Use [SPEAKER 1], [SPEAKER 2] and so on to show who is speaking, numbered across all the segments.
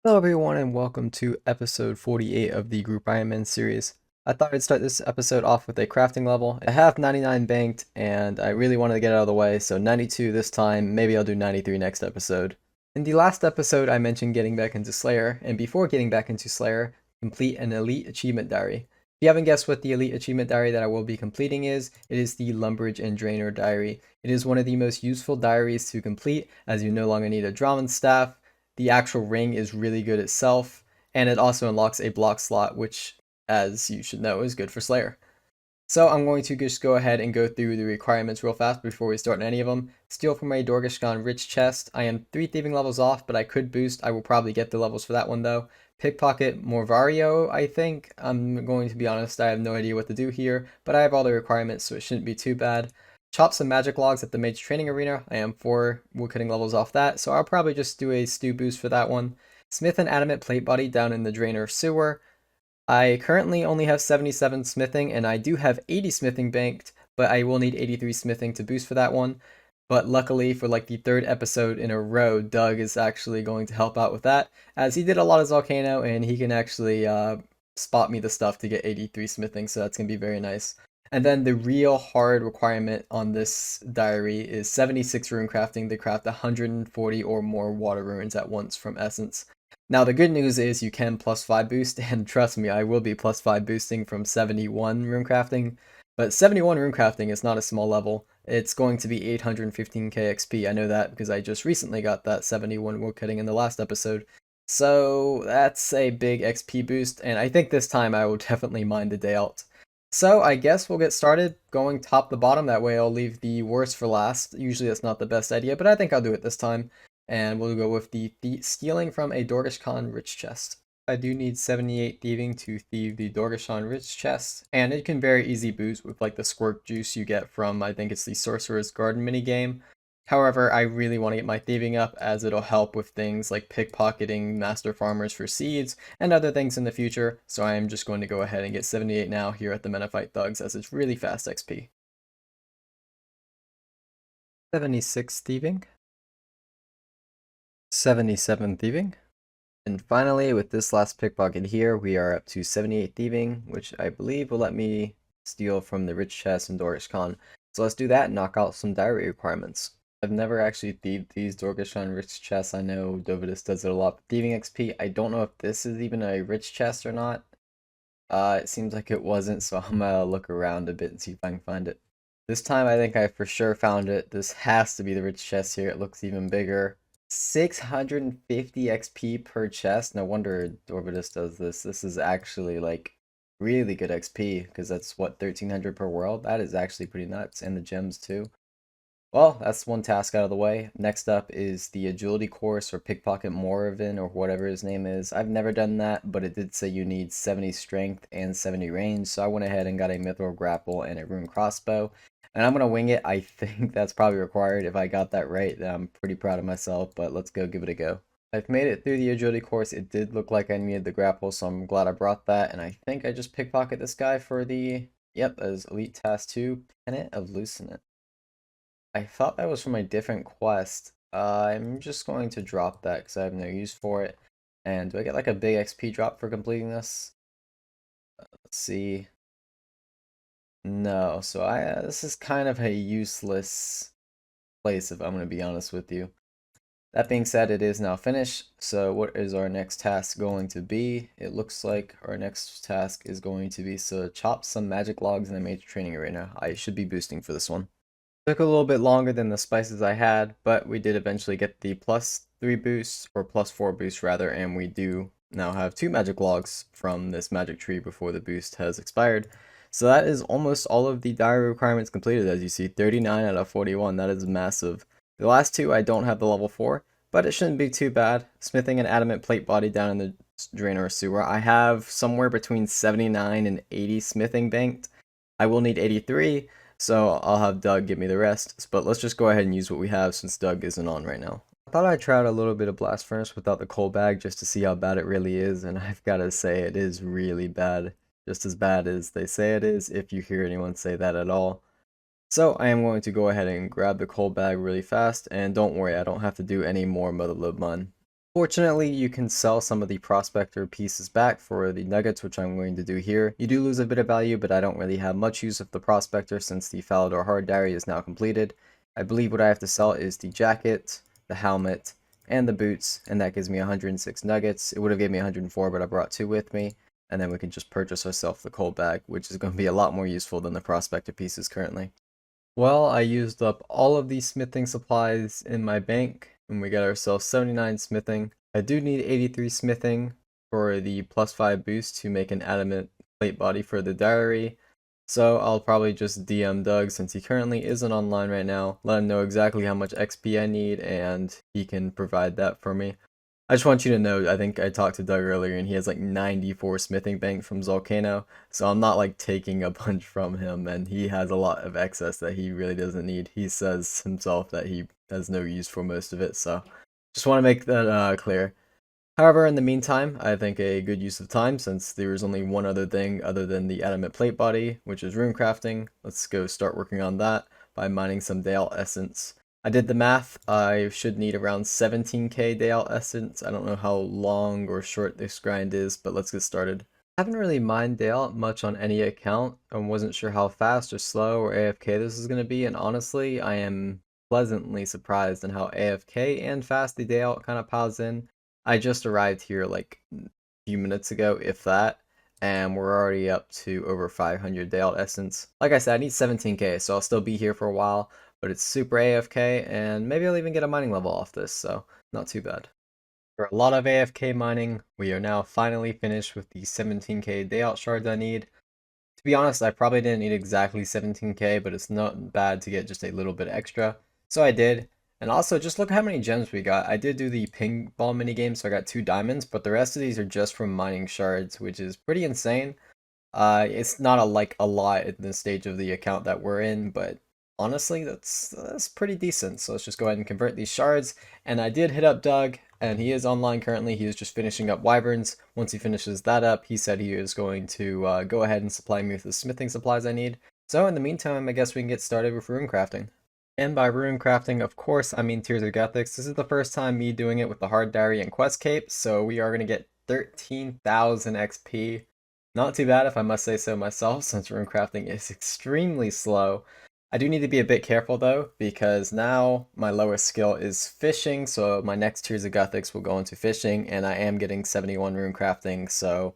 [SPEAKER 1] Hello everyone and welcome to episode 48 of the Group Ironman series. I thought I'd start this episode off with a crafting level. I have 99 banked and I really wanted to get it out of the way, so 92 this time, maybe I'll do 93 next episode. In the last episode I mentioned getting back into Slayer, and before getting back into Slayer, complete an Elite Achievement Diary. If you haven't guessed what the Elite Achievement Diary that I will be completing is, it is the Lumbridge and Drainer Diary. It is one of the most useful diaries to complete, as you no longer need a Drahman staff. The actual ring is really good itself, and it also unlocks a block slot, which, as you should know, is good for Slayer. So I'm going to just go ahead and go through the requirements real fast before we start any of them. Steal from a Dorgashkan Rich chest. I am 3 thieving levels off, but I could boost. I will probably get the levels for that one though. Pickpocket Morvario, I think. I'm going to be honest, I have no idea what to do here, but I have all the requirements, so it shouldn't be too bad. Chop some magic logs at the mage training arena. I am 4 woodcutting levels off that, so I'll probably just do a stew boost for that one. Smith an adamant plate body down in the drainer sewer. I currently only have 77 smithing, and I do have 80 smithing banked, but I will need 83 smithing to boost for that one. But luckily, for like the 3rd episode in a row, Doug is actually going to help out with that, as he did a lot of Volcano, and he can actually spot me the stuff to get 83 smithing, so that's going to be very nice. And then the real hard requirement on this diary is 76 rune crafting to craft 140 or more water runes at once from Essence. Now the good news is you can +5 boost, and trust me, I will be +5 boosting from 71 runecrafting. But 71 runecrafting is not a small level. It's going to be 815k XP. I know that because I just recently got that 71 woodcutting in the last episode. So that's a big XP boost, and I think this time I will definitely mine the day out. So I guess we'll get started going top to bottom. That way I'll leave the worst for last. Usually that's not the best idea, but I think I'll do it this time. And we'll go with the stealing from a Dorgashkan Rich chest. I do need 78 thieving to thieve the Dorgashkan Rich chest, and it can very easy boost with like the squirt juice you get from, I think it's the Sorcerer's Garden minigame. However, I really want to get my thieving up, as it'll help with things like pickpocketing master farmers for seeds and other things in the future, so I am just going to go ahead and get 78 now here at the Menophyte Thugs, as it's really fast XP. 76 thieving. 77 thieving. And finally, with this last pickpocket here, we are up to 78 thieving, which I believe will let me steal from the rich chest in Dorgashkan. So let's do that and knock out some diary requirements. I've never actually thieved these Dorgashkan rich chests. I know Dovidus does it a lot. Thieving XP, I don't know if this is even a rich chest or not. It seems like it wasn't, so I'm gonna look around a bit and see if I can find it. This time I think I for sure found it. This has to be the rich chest here. It looks even bigger. 650 XP per chest. No wonder Dorvidus does this. This is actually like really good XP, because that's what, 1300 per world? That is actually pretty nuts. And the gems too. Well, that's one task out of the way. Next up is the agility course, or pickpocket Moravin, or whatever his name is. I've never done that, but it did say you need 70 strength and 70 range, so I went ahead and got a mithril grapple and a rune crossbow. And I'm gonna wing it. I think that's probably required. If I got that right, then I'm pretty proud of myself, but let's go give it a go. I've made it through the agility course. It did look like I needed the grapple, so I'm glad I brought that, and I think I just pickpocket this guy for the, yep, that is Elite Task 2, Pennant of Lucinant. I thought that was from a different quest. I'm just going to drop that because I have no use for it. And do I get like a big XP drop for completing this? Let's see. No, so this is kind of a useless place, if I'm going to be honest with you. That being said, it is now finished. So what is our next task going to be? It looks like our next task is going to be to chop some magic logs in the mage training arena. I should be boosting for this one. Took a little bit longer than the spices I had, but we did eventually get the +3 boosts, or +4 boosts rather, and we do now have 2 magic logs from this magic tree before the boost has expired. So that is almost all of the diary requirements completed. As you see, 39 out of 41, that is massive. The last 2 I don't have the level 4, but it shouldn't be too bad. Smithing an adamant plate body down in the drainer sewer. I have somewhere between 79 and 80 smithing banked. I will need 83. So I'll have Doug give me the rest, but let's just go ahead and use what we have since Doug isn't on right now. I thought I'd try out a little bit of Blast Furnace without the coal bag just to see how bad it really is, and I've got to say it is really bad. Just as bad as they say it is, if you hear anyone say that at all. So I am going to go ahead and grab the coal bag really fast, and don't worry, I don't have to do any more Motherlode Mun. Fortunately, you can sell some of the prospector pieces back for the nuggets, which I'm going to do here. You do lose a bit of value, but I don't really have much use of the prospector since the Falador Hard Diary is now completed. I believe what I have to sell is the jacket, the helmet, and the boots, and that gives me 106 nuggets. It would have given me 104, but I brought 2 with me, and then we can just purchase ourselves the coal bag, which is going to be a lot more useful than the prospector pieces currently. Well, I used up all of the smithing supplies in my bank, and we got ourselves 79 smithing. I do need 83 smithing for the +5 boost to make an adamant plate body for the diary. So I'll probably just DM Doug since he currently isn't online right now, let him know exactly how much XP I need, and he can provide that for me. I just want you to know, I think I talked to Doug earlier and he has like 94 smithing bank from Zolcano, so I'm not like taking a bunch from him, and he has a lot of excess that he really doesn't need. He says himself that he has no use for most of it, so just want to make that clear. However, in the meantime, I think a good use of time, since there is only one other thing other than the adamant plate body, which is runecrafting. Let's go start working on that by mining some Dale Essence. I did the math. I should need around 17k Dale Essence. I don't know how long or short this grind is, but let's get started. I haven't really mined Dale much on any account. I wasn't sure how fast or slow or AFK this is going to be, and honestly, I am pleasantly surprised in how AFK and fast the Dale kind of piles in. I just arrived here like a few minutes ago, if that, and we're already up to over 500 Dale Essence. Like I said, I need 17k, so I'll still be here for a while, but it's super AFK, and maybe I'll even get a mining level off this, so not too bad. For a lot of AFK mining, we are now finally finished with the 17k day out shards I need. To be honest, I probably didn't need exactly 17k, but it's not bad to get just a little bit extra. So I did. And also, just look how many gems we got. I did do the ping ball minigame, so I got 2 diamonds, but the rest of these are just from mining shards, which is pretty insane. It's not a lot in the stage of the account that we're in, but honestly, that's pretty decent. So let's just go ahead and convert these shards. And I did hit up Doug, and he is online currently. He is just finishing up wyverns. Once he finishes that up, he said he is going to go ahead and supply me with the smithing supplies I need. So in the meantime, I guess we can get started with rune crafting. And by rune crafting, of course, I mean Tears of Gothics. This is the first time me doing it with the Hard Diary and Quest Cape, so we are going to get 13,000 XP. Not too bad if I must say so myself, since rune crafting is extremely slow. I do need to be a bit careful though, because now my lowest skill is fishing, so my next Tears of Gothics will go into fishing, and I am getting 71 rune crafting, so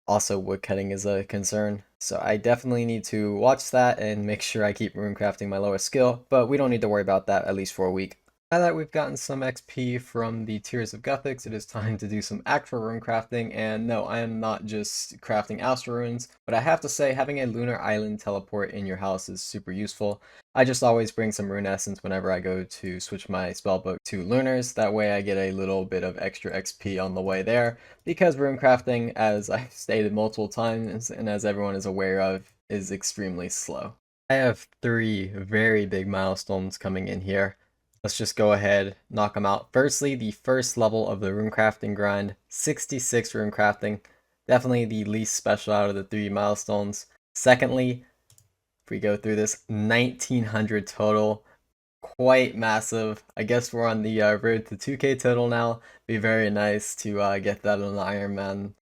[SPEAKER 1] also woodcutting is a concern. So I definitely need to watch that and make sure I keep runecrafting my lowest skill, but we don't need to worry about that at least for a week. Now that we've gotten some XP from the Tears of Gothics, it is time to do some actual rune crafting, and no, I am not just crafting Astral runes, but I have to say having a lunar island teleport in your house is super useful. I just always bring some rune essence whenever I go to switch my spellbook to lunars, that way I get a little bit of extra XP on the way there, because rune crafting, as I've stated multiple times and as everyone is aware of, is extremely slow. I have 3 very big milestones coming in here. Let's just go ahead, knock them out. Firstly, the first level of the runecrafting grind, 66 runecrafting. Definitely the least special out of the 3 milestones. Secondly, if we go through this, 1900 total. Quite massive. I guess we're on the road to 2k total now. Be very nice to get that on the Ironman.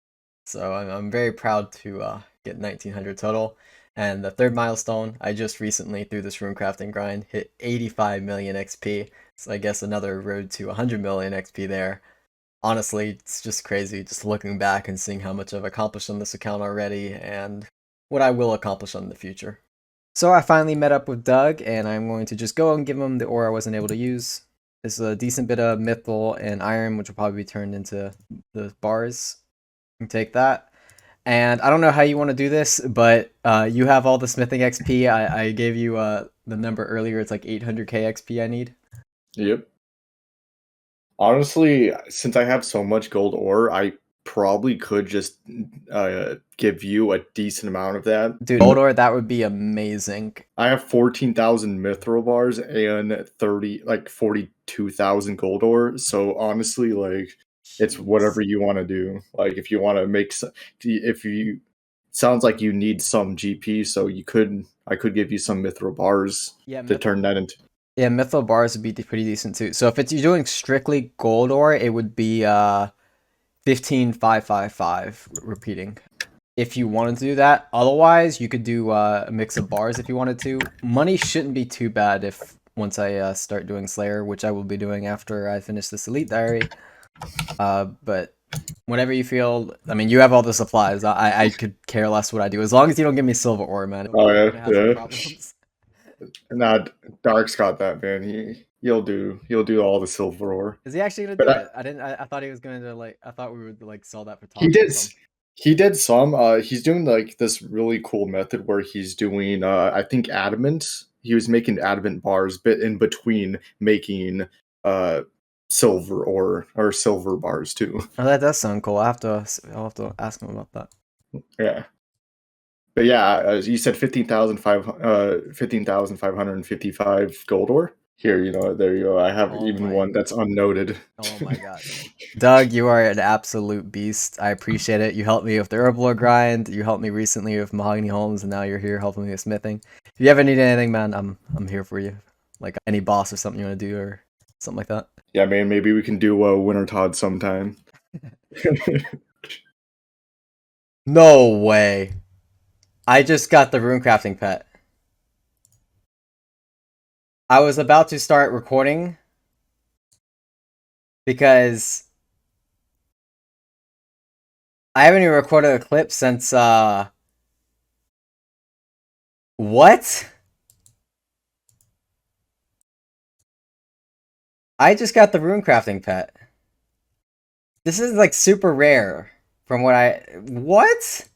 [SPEAKER 1] So I'm very proud to get 1900 total. And the third milestone, I just recently, through this runecrafting grind, hit 85 million XP. So I guess another road to 100 million XP there. Honestly, it's just crazy just looking back and seeing how much I've accomplished on this account already and what I will accomplish on in the future. So I finally met up with Doug, and I'm going to just go and give him the ore I wasn't able to use. This is a decent bit of mithril and iron, which will probably be turned into the bars. You can take that. And I don't know how you want to do this, but you have all the smithing XP. I gave you the number earlier. It's like 800k XP I need.
[SPEAKER 2] Yep. Honestly, since I have so much gold ore, I probably could just give you a decent amount of that.
[SPEAKER 1] Dude, gold ore, that would be amazing.
[SPEAKER 2] I have 14,000 mithril bars and 42,000 gold ore. So honestly, like, it's
[SPEAKER 1] Jeez.
[SPEAKER 2] whatever you want to do. Like, if you want to if you, sounds like you need some GP, so I could give you some mithril bars
[SPEAKER 1] Yeah,
[SPEAKER 2] to turn that into.
[SPEAKER 1] Yeah, Mytho bars would be pretty decent too. So if it's you're doing strictly gold ore, it would be 15,555 repeating. If you wanted to do that, otherwise you could do a mix of bars if you wanted to. Money shouldn't be too bad if once I start doing Slayer, which I will be doing after I finish this Elite Diary. But whenever you feel, I mean, you have all the supplies. I could care less what I do as long as you don't give me silver ore, man.
[SPEAKER 2] Oh
[SPEAKER 1] I'm
[SPEAKER 2] yeah,
[SPEAKER 1] gonna have some
[SPEAKER 2] yeah.
[SPEAKER 1] problems.
[SPEAKER 2] Nah, Dark's got that, man. He'll do all the silver ore.
[SPEAKER 1] Is he actually gonna
[SPEAKER 2] But
[SPEAKER 1] do it? I didn't. I thought he was gonna like. I thought we would like sell that for
[SPEAKER 2] he
[SPEAKER 1] talks or
[SPEAKER 2] did
[SPEAKER 1] something.
[SPEAKER 2] he did some. He's doing like this really cool method where he's doing I think adamant. He was making adamant bars bit in between making uh silver or silver bars too.
[SPEAKER 1] Oh, that does sound cool. I'll have to ask him about that.
[SPEAKER 2] Yeah. But yeah, you said 15,555 gold ore. Here, there you go. I have
[SPEAKER 1] Oh
[SPEAKER 2] even
[SPEAKER 1] my.
[SPEAKER 2] one that's unnoted.
[SPEAKER 1] Oh my god. Doug, you are an absolute beast. I appreciate it. You helped me with the Herblore grind. You helped me recently with Mahogany Homes, and now you're here helping me with smithing. If you ever need anything, man, I'm here for you. Like any boss or something you want to do or something like that.
[SPEAKER 2] Yeah, man, maybe we can do Winter Todd sometime.
[SPEAKER 1] No way. I just got the runecrafting pet. I was about to start recording because I haven't even recorded a clip since what? I just got the runecrafting pet. This is like super rare from what I what?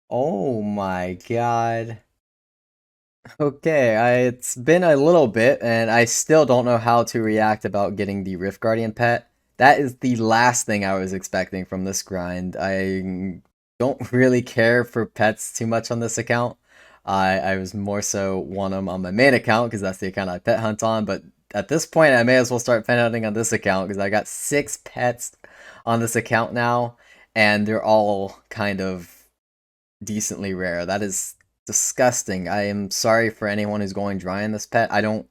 [SPEAKER 1] Oh my god. Okay, it's been a little bit and I still don't know how to react about getting the Rift Guardian pet. That is the last thing I was expecting from this grind. I don't really care for pets too much on this account. I was more so want them on my main account because that's the account I pet hunt on, but at this point I may as well start pet hunting on this account because I got 6 pets on this account now and they're all kind of decently rare. That is disgusting. I am sorry for anyone who's going dry in this pet. I don't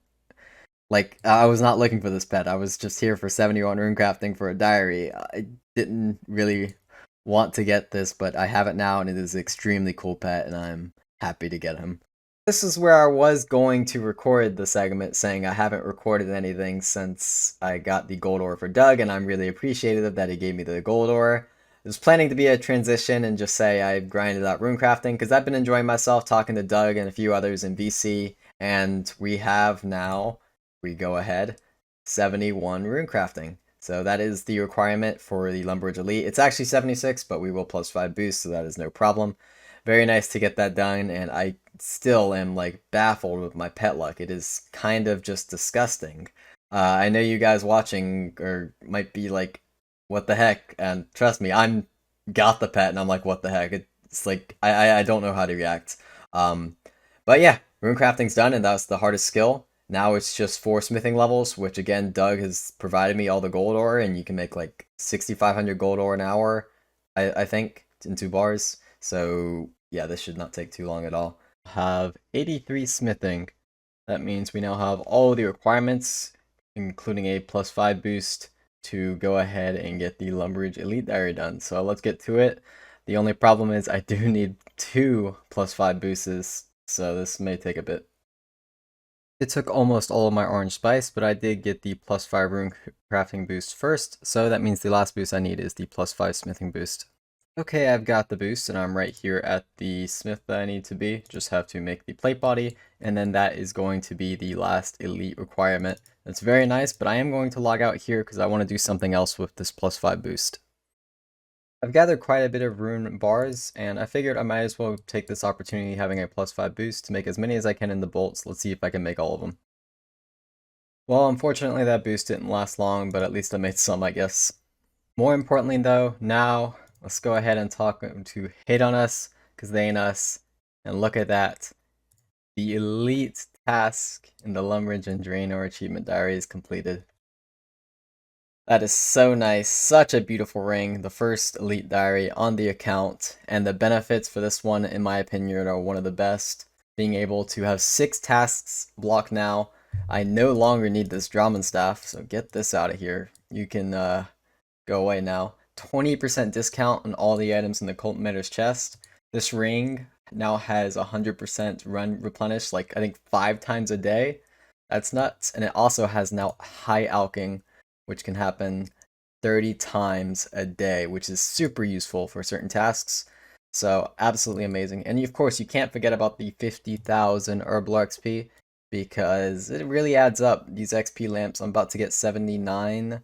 [SPEAKER 1] like. I was not looking for this pet. I was just here for 71 runecrafting for a diary. I didn't really want to get this, but I have it now, and it is an extremely cool pet, and I'm happy to get him. This is where I was going to record the segment saying I haven't recorded anything since I got the gold ore for Doug, and I'm really appreciative that he gave me the gold ore. I was planning to be a transition and just say I grinded out runecrafting because I've been enjoying myself talking to Doug and a few others in VC, and we have now, we go ahead, 71 runecrafting. So that is the requirement for the Lumbridge Elite. It's actually 76, but we will plus 5 boost, so that is no problem. Very nice to get that done, and I still am like baffled with my pet luck. It is kind of just disgusting. I know you guys watching or might be like, "What the heck?" And trust me, I'm got the pet, and I'm like, "What the heck?" It's like I don't know how to react. Um, but yeah, runecrafting's done, and that's the hardest skill. Now it's just 4 smithing levels, which again, Doug has provided me all the gold ore, and you can make like 6,500 gold ore an hour, I think, in 2 bars. So yeah, this should not take too long at all. Have 83 smithing. That means we now have all the requirements, including a plus 5 boost to go ahead and get the Lumbridge Elite Diary done. So let's get to it. The only problem is I do need 2 plus 5 boosts, so this may take a bit. It took almost all of my orange spice, but I did get the plus 5 rune crafting boost first, so that means the last boost I need is the plus 5 smithing boost. Okay, I've got the boost and I'm right here at the smith that I need to be. Just have to make the plate body, and then that is going to be the last elite requirement. That's very nice, but I am going to log out here because I want to do something else with this plus 5 boost. I've gathered quite a bit of rune bars, and I figured I might as well take this opportunity having a plus 5 boost to make as many as I can in the bolts. Let's see if I can make all of them. Well, unfortunately that boost didn't last long, but at least I made some, I guess. More importantly though, now let's go ahead and talk to hate on us, because they ain't us. And look at that. The elite task in the Lumbridge and Draenor achievement diary is completed. That is so nice. Such a beautiful ring. The first elite diary on the account. And the benefits for this one, in my opinion, are one of the best. Being able to have 6 tasks blocked now. I no longer need this Draman staff, so get this out of here. You can go away now. 20% discount on all the items in the Cultivator's chest. This ring now has 100% run replenish, like I think 5 times a day. That's nuts. And it also has now high alching, which can happen 30 times a day, which is super useful for certain tasks. So absolutely amazing. And of course, you can't forget about the 50,000 Herbal XP because it really adds up. These XP lamps, I'm about to get 79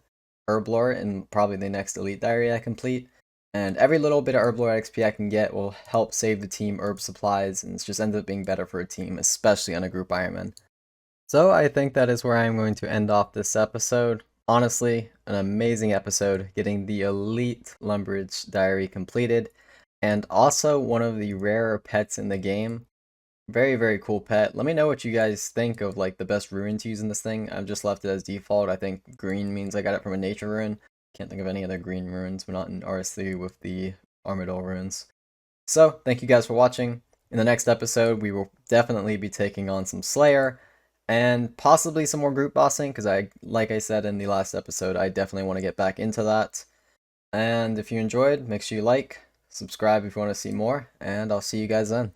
[SPEAKER 1] Herblore in probably the next Elite Diary I complete. And every little bit of Herblore XP I can get will help save the team herb supplies, and it just ends up being better for a team, especially on a group Ironman. So I think that is where I'm going to end off this episode. Honestly, an amazing episode, getting the Elite Lumbridge Diary completed, and also one of the rarer pets in the game. Very, very cool pet. Let me know what you guys think of like the best rune to use in this thing. I've just left it as default. I think green means I got it from a nature rune. Can't think of any other green runes. We're not in RS3 with the Armadillo runes. So, thank you guys for watching. In the next episode, we will definitely be taking on some Slayer and possibly some more group bossing because like I said in the last episode, I definitely want to get back into that. And if you enjoyed, make sure you like, subscribe if you want to see more, and I'll see you guys then.